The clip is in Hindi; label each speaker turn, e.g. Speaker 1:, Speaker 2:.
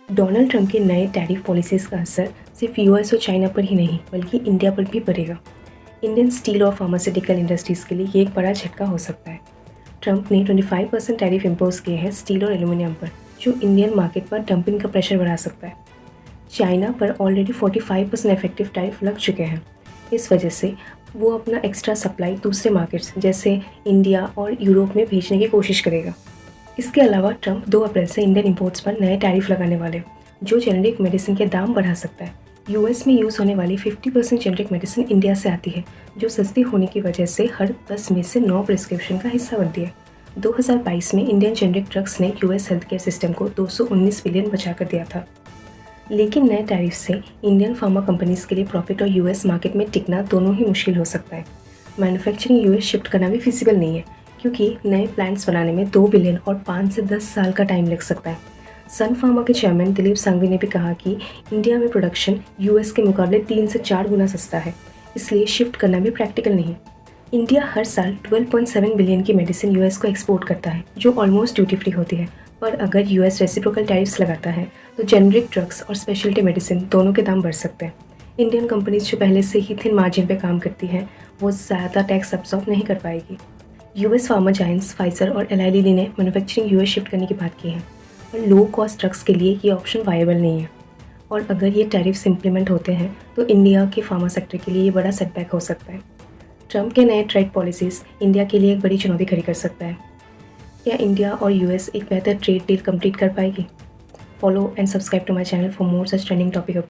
Speaker 1: डोनाल्ड ट्रंप के नए टैरिफ पॉलिसीज़ का असर सिर्फ यूएस और चाइना पर ही नहीं बल्कि इंडिया पर भी पड़ेगा। इंडियन स्टील और फार्मास्यूटिकल इंडस्ट्रीज़ के लिए ये एक बड़ा झटका हो सकता है। ट्रंप ने 25% टैरिफ इम्पोज किए हैं स्टील और एल्यूमिनियम पर, जो इंडियन मार्केट पर डंपिंग का प्रेशर बढ़ा सकता है। चाइना पर ऑलरेडी 45% इफेक्टिव टैरिफ लग चुके हैं। इस वजह से वो अपना एक्स्ट्रा सप्लाई दूसरे मार्केट्स जैसे इंडिया और यूरोप में भेजने की कोशिश करेगा। इसके अलावा ट्रंप 2 अप्रैल से इंडियन इंपोर्ट्स पर नए टैरिफ लगाने वाले, जो जेनेरिक मेडिसिन के दाम बढ़ा सकता है। यूएस में यूज़ होने वाली 50% जेनेरिक मेडिसिन इंडिया से आती है, जो सस्ती होने की वजह से हर 10 में से 9 प्रिस्क्रिप्शन का हिस्सा बनती है। 2022 में इंडियन जेनेरिक ड्रग्स ने यूएस हेल्थ केयर सिस्टम को 219 बिलियन बचा कर दिया था। लेकिन नए टैरिफ से इंडियन फार्मा कंपनीज़ के लिए प्रॉफिट और यूएस मार्केट में टिकना दोनों ही मुश्किल हो सकता है। मैन्युफैक्चरिंग यूएस शिफ्ट करना भी फिजिबल नहीं है, क्योंकि नए प्लांट्स बनाने में 2 बिलियन और 5 से 10 साल का टाइम लग सकता है। सन फार्मा के चेयरमैन दिलीप सांघवी ने भी कहा कि इंडिया में प्रोडक्शन यूएस के मुकाबले 3 से 4 गुना सस्ता है, इसलिए शिफ्ट करना भी प्रैक्टिकल नहीं। इंडिया हर साल 12.7 बिलियन की मेडिसिन यूएस को एक्सपोर्ट करता है, जो ऑलमोस्ट ड्यूटी फ्री होती है। पर अगर यूएस रेसिप्रोकल टैरिफ्स लगाता है तो जेनेरिक ड्रग्स और स्पेशलिटी मेडिसिन दोनों के दाम बढ़ सकते हैं। इंडियन कंपनीज जो पहले से ही थिन मार्जिन पे काम करती हैं, वो ज़्यादा टैक्स अब्सॉर्ब नहीं कर पाएगी। यूएस फार्मा जायंट्स फाइजर और एलाई लिली ने मैन्युफैक्चरिंग यूएस शिफ्ट करने की बात की है, पर लो कॉस्ट ड्रग्स के लिए ये ऑप्शन वायबल नहीं है। और अगर ये टैरिफ्स इम्प्लीमेंट होते हैं तो इंडिया के फार्मा सेक्टर के लिए ये बड़ा सेटबैक हो सकता है। ट्रंप के नए ट्रेड पॉलिसीज़ इंडिया के लिए एक बड़ी चुनौती खड़ी कर सकता है। क्या इंडिया और यूएस एक बेहतर ट्रेड डील कंप्लीट कर पाएगी? Follow and subscribe to my channel for more such trending topic.